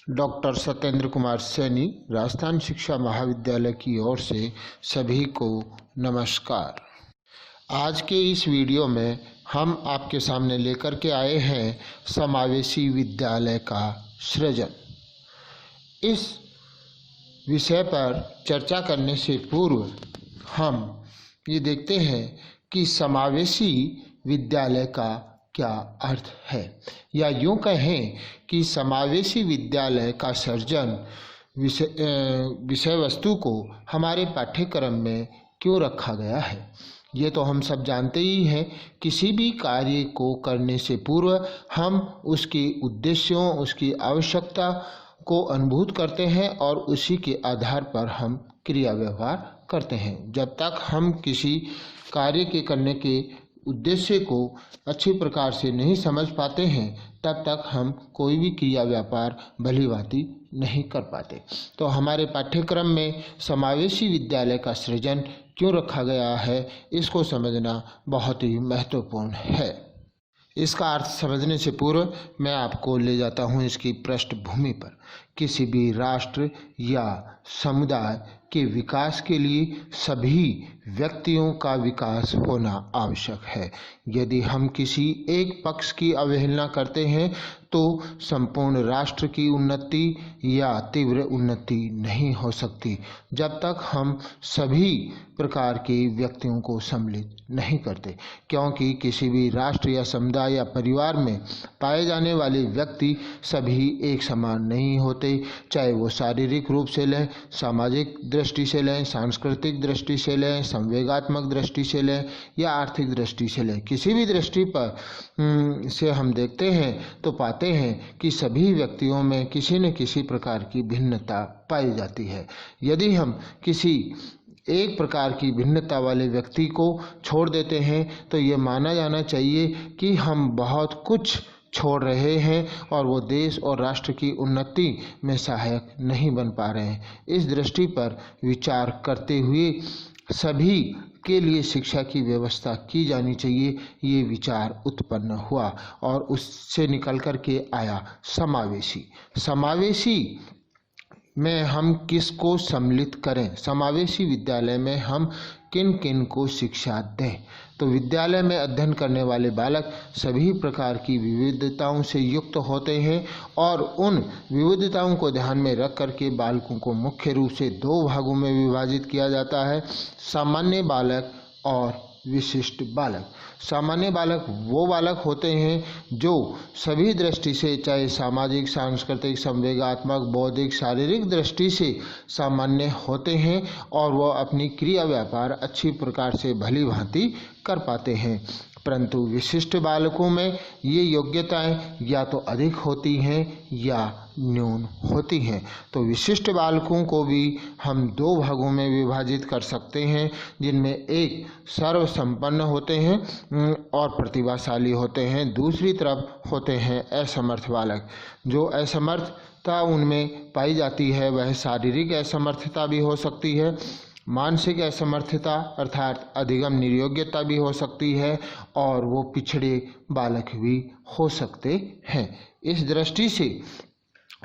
Doctor Satyendra Kumar Saini, Rajasthan शिक्षा महाविद्यालय की ओर से सभी को नमस्कार। आज के इस वीडियो में हम आपके सामने लेकर के आए हैं समावेशी विद्यालय का सृजन। इस विषय पर चर्चा करने से पूर्व हम ये देखते हैं कि समावेशी विद्यालय का क्या अर्थ है, या यूँ कहें कि समावेशी विद्यालय का सृजन विषय वस्तु को हमारे पाठ्यक्रम में क्यों रखा गया है। ये तो हम सब जानते ही हैं, किसी भी कार्य को करने से पूर्व हम उसके उद्देश्यों, उसकी आवश्यकता को अनुभूत करते हैं और उसी के आधार पर हम क्रिया व्यवहार करते हैं। जब तक हम किसी कार्य के करने के उद्देश्य को अच्छी प्रकार से नहीं समझ पाते हैं, तब तक हम कोई भी क्रिया व्यापार भलीभांति नहीं कर पाते। तो हमारे पाठ्यक्रम में समावेशी विद्यालय का सृजन क्यों रखा गया है, इसको समझना बहुत ही महत्वपूर्ण है। इसका अर्थ समझने से पूर्व मैं आपको ले जाता हूँ इसकी पृष्ठभूमि पर। किसी भी राष्ट्र या समुदाय के विकास के लिए सभी व्यक्तियों का विकास होना आवश्यक है। यदि हम किसी एक पक्ष की अवहेलना करते हैं तो संपूर्ण राष्ट्र की उन्नति या तीव्र उन्नति नहीं हो सकती, जब तक हम सभी प्रकार के व्यक्तियों को सम्मिलित नहीं करते। क्योंकि किसी भी राष्ट्र या समुदाय या परिवार में पाए जाने वाले व्यक्ति सभी एक समान नहीं होते, चाहे वो शारीरिक रूप से लें, सामाजिक दृष्टि से लें, सांस्कृतिक दृष्टि से लें, संवेगात्मक दृष्टि से लें या आर्थिक दृष्टि से लें। किसी भी दृष्टि पर से हम देखते हैं तो पाते हैं कि सभी व्यक्तियों में किसी न किसी प्रकार की भिन्नता पाई जाती है। यदि हम किसी एक प्रकार की भिन्नता वाले व्यक्ति को छोड़ देते हैं तो ये माना जाना चाहिए कि हम बहुत कुछ छोड़ रहे हैं और वो देश और राष्ट्र की उन्नति में सहायक नहीं बन पा रहे हैं। इस दृष्टि पर विचार करते हुए सभी के लिए शिक्षा की व्यवस्था की जानी चाहिए, ये विचार उत्पन्न हुआ और उससे निकल कर के आया समावेशी में हम किसको सम्मिलित करें, समावेशी विद्यालय में हम किन किन को शिक्षा दें। तो विद्यालय में अध्ययन करने वाले बालक सभी प्रकार की विविधताओं से युक्त होते हैं और उन विविधताओं को ध्यान में रख करके बालकों को मुख्य रूप से दो भागों में विभाजित किया जाता है, सामान्य बालक और विशिष्ट बालक। सामान्य बालक वो बालक होते हैं जो सभी दृष्टि से, चाहे सामाजिक, सांस्कृतिक, संवेगात्मक, बौद्धिक, शारीरिक दृष्टि से सामान्य होते हैं और वह अपनी क्रिया व्यापार अच्छी प्रकार से भली भांति कर पाते हैं। परंतु विशिष्ट बालकों में ये योग्यताएं या तो अधिक होती हैं या न्यून होती हैं। तो विशिष्ट बालकों को भी हम दो भागों में विभाजित कर सकते हैं, जिनमें एक सर्वसंपन्न होते हैं और प्रतिभाशाली होते हैं, दूसरी तरफ होते हैं असमर्थ बालक। जो असमर्थता उनमें पाई जाती है वह शारीरिक असमर्थता भी हो सकती है, मानसिक असमर्थता अर्थात अधिगम निर्योग्यता भी हो सकती है और वो पिछड़े बालक भी हो सकते हैं। इस दृष्टि से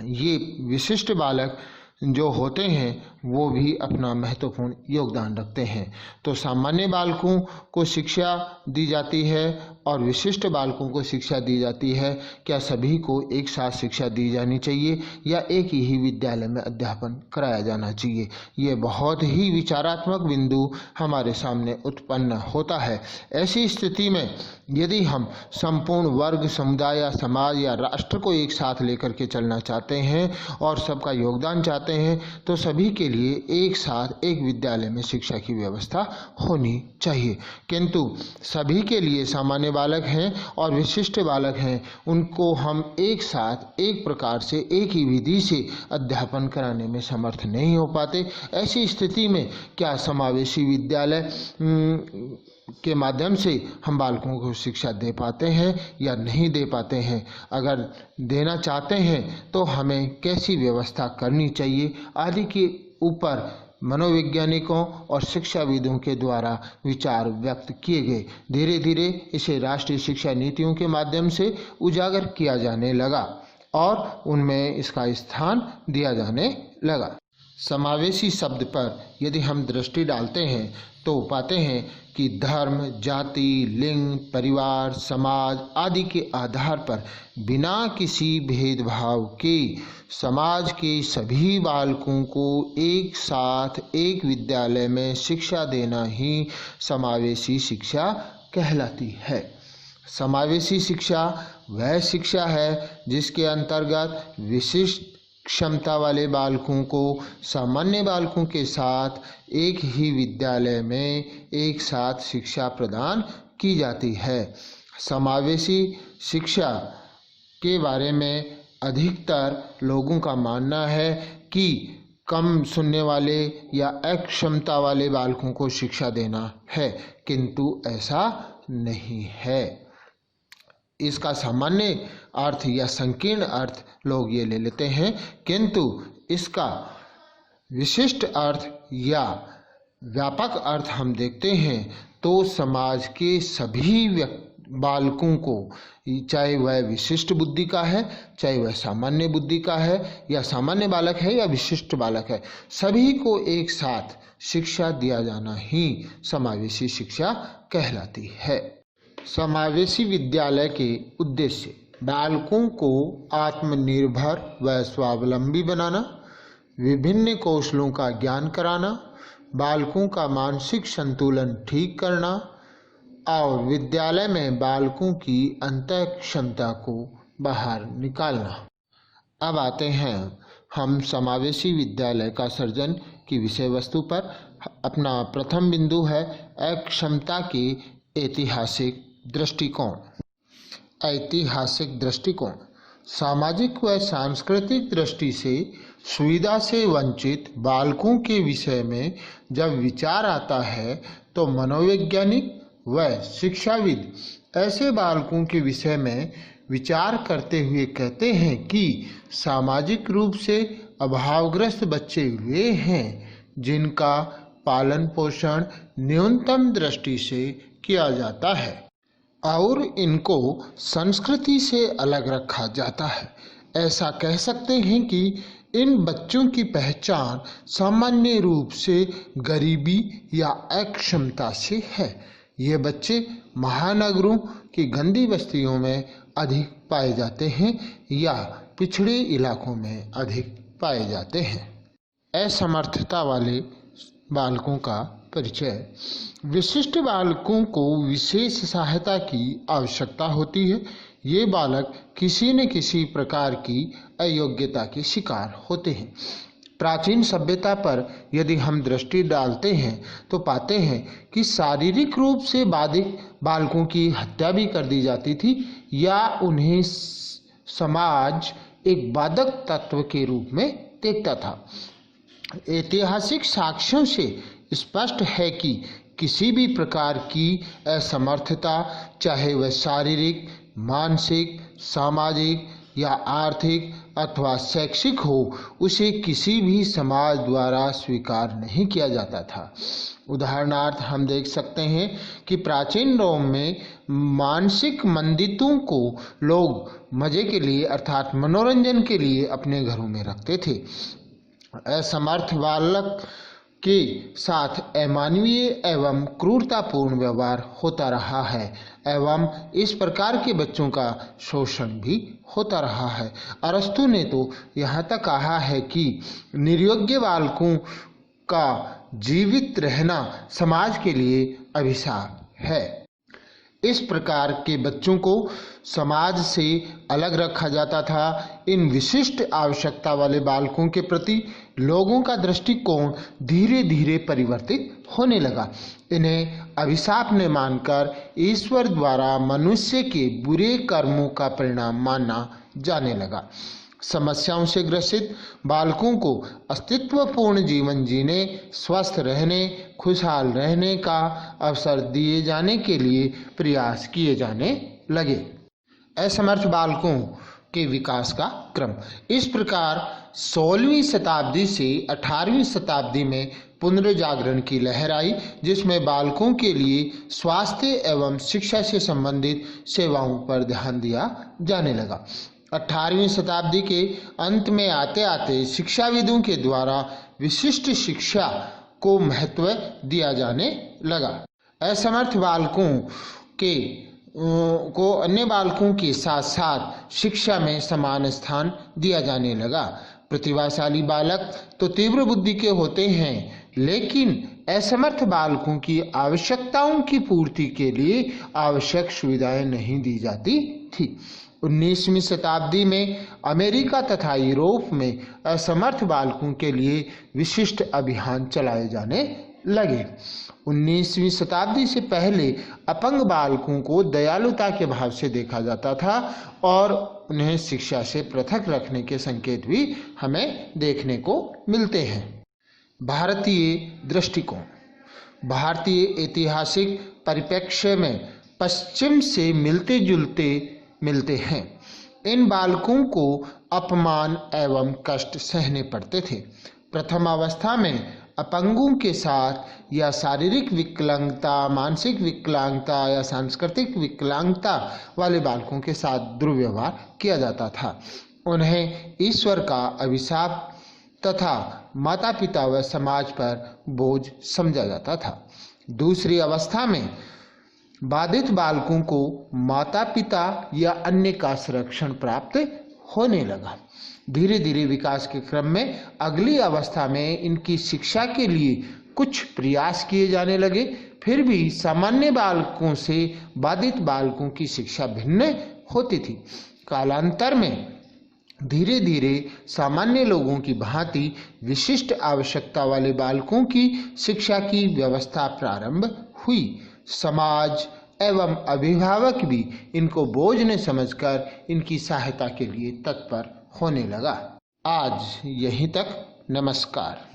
ये विशिष्ट बालक जो होते हैं वो भी अपना महत्वपूर्ण योगदान रखते हैं। तो सामान्य बालकों को शिक्षा दी जाती है और विशिष्ट बालकों को शिक्षा दी जाती है। क्या सभी को एक साथ शिक्षा दी जानी चाहिए या एक ही विद्यालय में अध्यापन कराया जाना चाहिए? ये बहुत ही विचारात्मक बिंदु हमारे सामने उत्पन्न होता है। ऐसी स्थिति में यदि हम संपूर्ण वर्ग, समुदाय या समाज या राष्ट्र को एक साथ लेकर के चलना चाहते हैं और सबका योगदान चाहते हैं तो सभी के लिए एक साथ एक विद्यालय में शिक्षा की व्यवस्था होनी चाहिए। किंतु सभी के लिए सामान्य बालक हैं और विशिष्ट बालक हैं, उनको हम एक साथ एक प्रकार से एक ही विधि से अध्यापन कराने में समर्थ नहीं हो पाते। ऐसी स्थिति में क्या समावेशी विद्यालय के माध्यम से हम बालकों को शिक्षा दे पाते हैं या नहीं दे पाते हैं? अगर देना चाहते हैं तो हमें कैसी व्यवस्था करनी चाहिए आदि के ऊपर मनोवैज्ञानिकों और शिक्षाविदों के द्वारा विचार व्यक्त किए गए। धीरे धीरे इसे राष्ट्रीय शिक्षा नीतियों के माध्यम से उजागर किया जाने लगा। और उनमें इसका स्थान दिया जाने लगा। समावेशी शब्द पर यदि हम दृष्टि डालते हैं तो पाते हैं कि धर्म, जाति, लिंग, परिवार, समाज आदि के आधार पर बिना किसी भेदभाव के समाज के सभी बालकों को एक साथ एक विद्यालय में शिक्षा देना ही समावेशी शिक्षा कहलाती है। समावेशी शिक्षा वह शिक्षा है जिसके अंतर्गत विशिष्ट क्षमता वाले बालकों को सामान्य बालकों के साथ एक ही विद्यालय में एक साथ शिक्षा प्रदान की जाती है। समावेशी शिक्षा के बारे में अधिकतर लोगों का मानना है कि कम सुनने वाले या अक्षमता वाले बालकों को शिक्षा देना है, किंतु ऐसा नहीं है। इसका सामान्य अर्थ या संकीर्ण अर्थ लोग ये ले लेते हैं, किंतु इसका विशिष्ट अर्थ या व्यापक अर्थ हम देखते हैं तो समाज के सभी बालकों को, चाहे वह विशिष्ट बुद्धि का है, चाहे वह सामान्य बुद्धि का है, या सामान्य बालक है या विशिष्ट बालक है, सभी को एक साथ शिक्षा दिया जाना ही समावेशी शिक्षा कहलाती है। समावेशी विद्यालय के उद्देश्य बालकों को आत्मनिर्भर व स्वावलंबी बनाना, विभिन्न कौशलों का ज्ञान कराना, बालकों का मानसिक संतुलन ठीक करना और विद्यालय में बालकों की अंतः क्षमता को बाहर निकालना। अब आते हैं हम समावेशी विद्यालय का सर्जन की विषय वस्तु पर। अपना प्रथम बिंदु है अक्षमता के ऐतिहासिक दृष्टिकोण। ऐतिहासिक दृष्टिकोण सामाजिक व सांस्कृतिक दृष्टि से सुविधा से वंचित बालकों के विषय में जब विचार आता है तो मनोवैज्ञानिक व शिक्षाविद ऐसे बालकों के विषय में विचार करते हुए कहते हैं कि सामाजिक रूप से अभावग्रस्त बच्चे वे हैं जिनका पालन पोषण न्यूनतम दृष्टि से किया जाता है और इनको संस्कृति से अलग रखा जाता है। ऐसा कह सकते हैं कि इन बच्चों की पहचान सामान्य रूप से गरीबी या अक्षमता से है। ये बच्चे महानगरों की गंदी बस्तियों में अधिक पाए जाते हैं या पिछड़े इलाकों में अधिक पाए जाते हैं। असमर्थता वाले बालकों का परिचय। विशिष्ट बालकों को विशेष सहायता की आवश्यकता होती है। ये बालक किसी न किसी प्रकार की अयोग्यता के शिकार होते हैं। प्राचीन सभ्यता पर यदि हम दृष्टि डालते हैं तो पाते हैं कि शारीरिक रूप से बाधित बालकों की हत्या भी कर दी जाती थी या उन्हें समाज एक बाधक तत्व के रूप में देखता था। ऐतिहासिक साक्ष्यों से स्पष्ट है कि किसी भी प्रकार की असमर्थता, चाहे वह शारीरिक, मानसिक, सामाजिक या आर्थिक अथवा शैक्षिक हो, उसे किसी भी समाज द्वारा स्वीकार नहीं किया जाता था। उदाहरणार्थ हम देख सकते हैं कि प्राचीन रोम में मानसिक मंदितों को लोग मजे के लिए अर्थात मनोरंजन के लिए अपने घरों में रखते थे। असमर्थ बालक के साथ अमानवीय एवं क्रूरतापूर्ण व्यवहार होता रहा है एवं इस प्रकार के बच्चों का शोषण भी होता रहा है। अरस्तु ने तो यहाँ तक कहा है कि निर्योग्य बालकों का जीवित रहना समाज के लिए अभिशाप है। इस प्रकार के बच्चों को समाज से अलग रखा जाता था। इन विशिष्ट आवश्यकता वाले बालकों के प्रति लोगों का दृष्टिकोण धीरे धीरे परिवर्तित होने लगा। इन्हें अभिशाप न मानकर ईश्वर द्वारा मनुष्य के बुरे कर्मों का परिणाम माना जाने लगा। समस्याओं से ग्रसित बालकों को अस्तित्वपूर्ण जीवन जीने, स्वस्थ रहने, खुशहाल रहने का अवसर दिए जाने के लिए प्रयास किए जाने लगे। असमर्थ बालकों के विकास का क्रम। इस प्रकार 16वीं शताब्दी से 18वीं शताब्दी में पुनर्जागरण की लहर आई, जिसमें बालकों के लिए स्वास्थ्य एवं शिक्षा से संबंधित सेवाओं पर ध्यान दिया जाने लगा। 18वीं शताब्दी के अंत में आते आते शिक्षाविदों के द्वारा विशिष्ट शिक्षा को महत्व दिया जाने लगा। असमर्थ बालकों के को अन्य बालकों के साथ साथ शिक्षा में समान स्थान दिया जाने लगा। प्रतिभाशाली बालक तो तीव्र बुद्धि के होते हैं, लेकिन असमर्थ बालकों की आवश्यकताओं की पूर्ति के लिए आवश्यक सुविधाएं नहीं दी जाती थी। 19वीं शताब्दी में अमेरिका तथा यूरोप में असमर्थ बालकों के लिए विशिष्ट अभियान चलाए जाने लगे। 19वीं शताब्दी से पहले अपंग बालकों को दयालुता के भाव से देखा जाता था और उन्हें शिक्षा से पृथक रखने के संकेत भी हमें देखने को मिलते हैं। भारतीय दृष्टिकोण। भारतीय ऐतिहासिक परिप्रेक्ष्य में पश्चिम से मिलते जुलते मिलते हैं। इन बालकों को अपमान एवं कष्ट सहने पड़ते थे। प्रथम अवस्था में अपंगों के साथ या शारीरिक विकलांगता, मानसिक विकलांगता या सांस्कृतिक विकलांगता वाले बालकों के साथ दुर्व्यवहार किया जाता था। उन्हें ईश्वर का अभिशाप तथा माता पिता व समाज पर बोझ समझा जाता था। दूसरी अवस्था में बाधित बालकों को माता पिता या अन्य का संरक्षण प्राप्त होने लगा। धीरे धीरे विकास के क्रम में अगली अवस्था में इनकी शिक्षा के लिए कुछ प्रयास किए जाने लगे। फिर भी सामान्य बालकों से बाधित बालकों की शिक्षा भिन्न होती थी। कालांतर में धीरे धीरे सामान्य लोगों की भांति विशिष्ट आवश्यकता वाले बालकों की शिक्षा की व्यवस्था प्रारंभ हुई। समाज एवं अभिभावक भी इनको बोझ न समझकर इनकी सहायता के लिए तत्पर होने लगा। आज यहीं तक। नमस्कार।